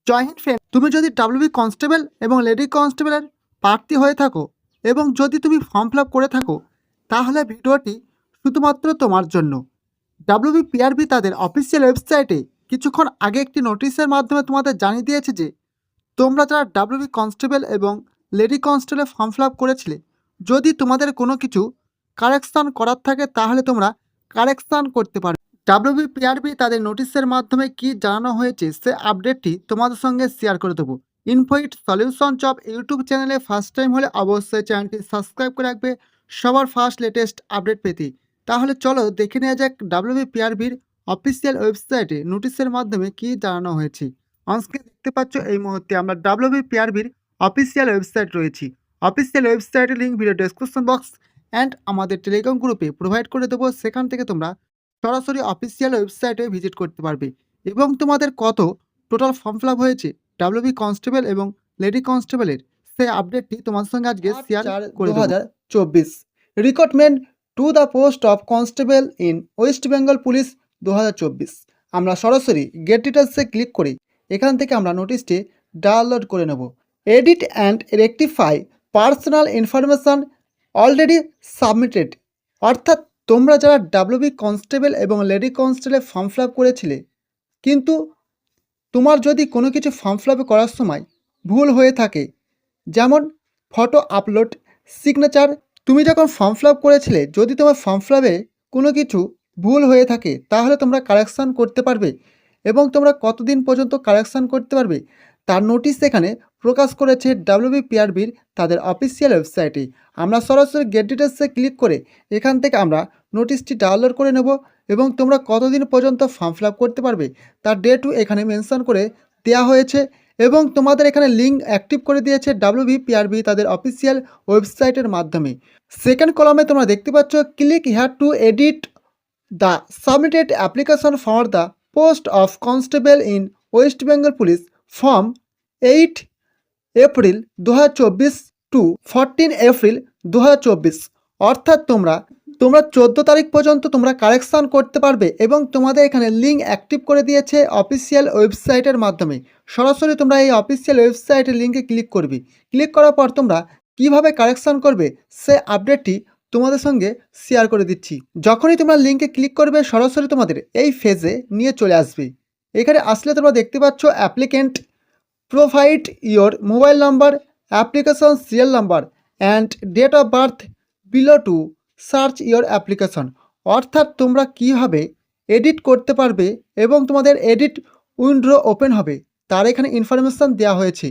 জয় Hind friend, তুমি যদি WB constable এবং লেডি কনস্টেবলের প্রার্থী হয়ে থাকো এবং যদি তুমি ফর্ম ফিল আপ করে থাকো, তাহলে ভিডিওটি শুধুমাত্র তোমার জন্য। ডাব্লিউবি পিআরবি তাদের অফিসিয়াল ওয়েবসাইটে কিছুক্ষণ আগে একটি নোটিশের মাধ্যমে তোমাদের জানিয়ে দিয়েছে যে তোমরা যারা ডাব্লিউবি কনস্টেবল এবং লেডি কনস্টেবলের ফর্ম ফিল আপ করেছিলে, যদি তোমাদের কোনো কিছু কারেকশান করার থাকে তাহলে তোমরা কারেকশান করতে পারো। ডাব্লিউবি পিআরবি তাদের নোটিশের মাধ্যমে কি জানানো হয়েছে সে আপডেটটি তোমাদের সঙ্গে শেয়ার করে দেবো। ইনফোইট সলিউশন জব ইউটিউব চ্যানেলে ফার্স্ট টাইম হলে অবশ্যই চ্যানেলটি সাবস্ক্রাইব করে রাখবে সবার ফার্স্ট লেটেস্ট আপডেট পেতে। তাহলে চলো দেখে নেওয়া যাক ডাব্লিউবি পিআরবির অফিসিয়াল ওয়েবসাইটে নোটিশের মাধ্যমে কি জানানো হয়েছে। অনস্ক্রিনে দেখতে পাচ্ছ এই মুহূর্তে আমরা ডাব্লিউবি পিআরবির অফিসিয়াল ওয়েবসাইট রয়েছি। অফিসিয়াল ওয়েবসাইটের link video description box and আমাদের টেলিগ্রাম গ্রুপে প্রোভাইড করে দেবো। সেখান থেকে তোমরা সরাসরি অফিসিয়াল ওয়েবসাইটে ভিজিট করতে পারবে এবং তোমাদের কত টোটাল ফর্ম ফিল আপ হয়েছে ডাব্লিউবি কনস্টেবল এবং লেডি কনস্টেবলের সেই আপডেটটি তোমার সঙ্গে আজকে শেয়ার করে 2024 recruitment to the post of constable in West Bengal police 2024। আমরা সরাসরি গেট ডিটেলসে ক্লিক করি এখান থেকে আমরা নোটিশটি ডাউনলোড করে নেব। Edit and rectify personal information already submitted, অর্থাৎ তোমরা যারা ডাব্লিউবি কনস্টেবল এবং লেডি কনস্টেবলের ফর্ম ফিল আপ করেছিলে, কিন্তু তোমার যদি কোনো কিছু ফর্ম ফিল আপ করার সময় ভুল হয়ে থাকে, যেমন ফটো আপলোড, সিগনেচার, তুমি যখন ফর্ম ফিল আপ করেছিলে যদি তোমার ফর্ম ফিল আপে কোনো কিছু ভুল হয়ে থাকে তাহলে তোমরা কারেকশান করতে পারবে এবং তোমরা কতদিন পর্যন্ত কারেকশান করতে পারবে তার নোটিশ এখানে প্রকাশ করেছে ডাব্লিউবি পিআরবির তাদের অফিসিয়াল ওয়েবসাইটে। আমরা সরাসরি গেট ডিটেলসে ক্লিক করে এখান থেকে আমরা নোটিশটি ডাউনলোড করে নেব এবং তোমরা কতদিন পর্যন্ত ফর্ম ফিল আপ করতে পারবে তার ডেটও এখানে মেনশন করে দেওয়া হয়েছে এবং তোমাদের এখানে লিঙ্ক অ্যাক্টিভ করে দিয়েছে ডাব্লিউবি পিআরবি তাদের অফিসিয়াল ওয়েবসাইটের মাধ্যমে। সেকেন্ড কলামে তোমরা দেখতে পাচ্ছ click here to edit the submitted application for the post of constable in West Bengal police from 8 April 2024 to 14 April 2024, অর্থাৎ তোমরা 14 তারিখ পর্যন্ত তোমরা কারেকশান করতে পারবে এবং তোমাদের এখানে লিঙ্ক অ্যাক্টিভ করে দিয়েছে অফিসিয়াল ওয়েবসাইটের মাধ্যমে। সরাসরি তোমরা এই অফিসিয়াল ওয়েবসাইটের লিঙ্কে ক্লিক করবে। ক্লিক করার পর তোমরা কিভাবে কারেকশান করবে সে আপডেটটি তোমাদের সঙ্গে শেয়ার করে দিচ্ছি। যখনই তোমরা লিঙ্কে ক্লিক করবে সরাসরি তোমাদের এই ফেজে নিয়ে চলে আসবে। এখানে আসলে তোমরা দেখতে পাচ্ছ applicant provide your mobile number, application serial number and date of birth below to search your application, অর্থাৎ তোমরা কীভাবে এডিট করতে পারবে এবং তোমাদের এডিট উইন্ডো ওপেন হবে তার এখানে ইনফরমেশান দেওয়া হয়েছে।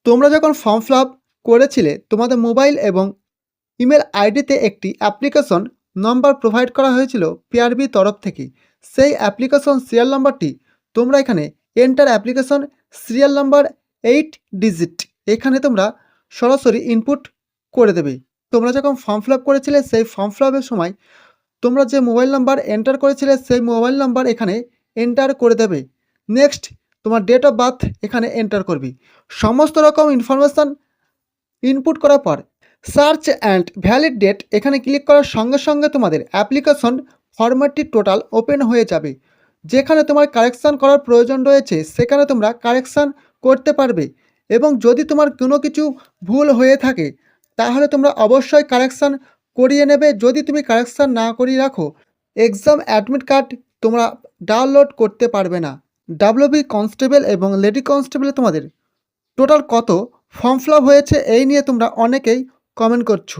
তোমরা যখন ফর্ম ফিল আপ করেছিলে তোমাদের মোবাইল এবং ইমেল আইডিতে একটি অ্যাপ্লিকেশন নম্বর প্রোভাইড করা হয়েছিল পিআরবি তরফ থেকে। সেই অ্যাপ্লিকেশন সিরিয়াল নাম্বারটি তোমরা এখানে enter application serial number 8 digit এখানে তোমরা সরাসরি ইনপুট করে দেবে। তোমরা যখন ফর্ম ফিল আপ করেছিলে সেই ফর্ম ফিল আপের সময় তোমরা যে মোবাইল নাম্বার এন্টার করেছিলে সেই মোবাইল নাম্বার এখানে এন্টার করে দেবে। নেক্সট তোমার ডেট অফ বার্থ এখানে এন্টার করবি। সমস্ত রকম ইনফরমেশান ইনপুট করার পর সার্চ অ্যান্ড ভ্যালিড ডেট এখানে ক্লিক করার সঙ্গে সঙ্গে তোমাদের অ্যাপ্লিকেশন ফরম্যাটটি টোটাল ওপেন হয়ে যাবে। যেখানে তোমার কারেকশান করার প্রয়োজন রয়েছে সেখানে তোমরা কারেকশান করতে পারবে এবং যদি তোমার কোনো কিছু ভুল হয়ে থাকে তাহলে তোমরা অবশ্যই কারেকশান করিয়ে নেবে। যদি তুমি কারেকশান না করিয়ে রাখো এক্সাম অ্যাডমিট কার্ড তোমরা ডাউনলোড করতে পারবে না। ডাব্লিউবি কনস্টেবল এবং লেডি কনস্টেবলে তোমাদের টোটাল কত ফর্ম ফিল আপ হয়েছে এই নিয়ে তোমরা অনেকেই কমেন্ট করছো।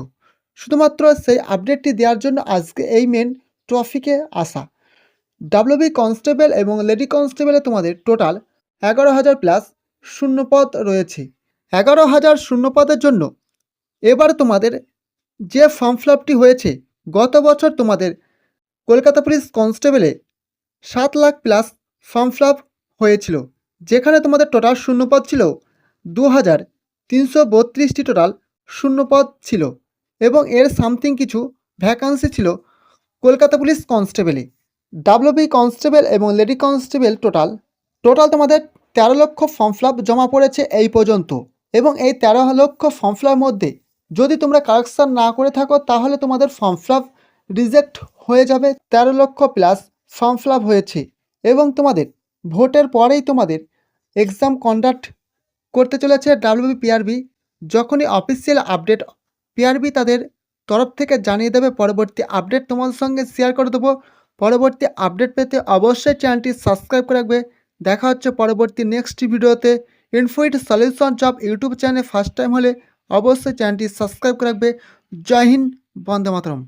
শুধুমাত্র সেই আপডেটটি দেওয়ার জন্য আজকে এই মেন টপিকে আসা। ডাব্লিউবি কনস্টেবল এবং লেডি কনস্টেবলে তোমাদের টোটাল 11,000 প্লাস শূন্যপদ রয়েছে। 11,000 শূন্যপদের জন্য এবার তোমাদের যে ফর্ম ফিল আপটি হয়েছে গত বছর তোমাদের কলকাতা পুলিশ কনস্টেবলে 7 lakh plus form fill up হয়েছিল, যেখানে তোমাদের টোটাল শূন্যপদ ছিল 2,332টি টোটাল শূন্যপদ ছিল এবং এর সামথিং কিছু ভ্যাকান্সি ছিল কলকাতা পুলিশ কনস্টেবলে। ডাব্লিউবি কনস্টেবল এবং লেডি কনস্টেবল টোটাল তোমাদের 13 লক্ষ ফর্ম ফিল আপ জমা পড়েছে এই পর্যন্ত এবং এই 13 লক্ষ ফর্ম ফিল আপের মধ্যে যদি তোমরা কারেকশান না করে থাকো তাহলে তোমাদের ফর্ম ফিল আপ রিজেক্ট হয়ে যাবে। 13 লক্ষ প্লাস ফর্ম ফিল আপ হয়েছে এবং তোমাদের ভোটের পরেই তোমাদের এক্সাম কন্ডাক্ট করতে চলেছে ডাব্লিউবি পিআরবি। যখনই অফিসিয়াল আপডেট পিআরবি তাদের তরফ থেকে জানিয়ে দেবে, পরবর্তী আপডেট তোমাদের সঙ্গে শেয়ার করে দেবো। পরবর্তী আপডেট পেতে অবশ্যই চ্যানেলটি সাবস্ক্রাইব করে রাখবে। দেখা হচ্ছে পরবর্তী নেক্সট ভিডিওতে। ইনফোইট সলিউশন জব ইউটিউব চ্যানেলে ফার্স্ট টাইম হলে অবশ্যই চ্যানেলটি সাবস্ক্রাইব করে রাখবে। জয় হিন্দ, বন্দে মাতরম।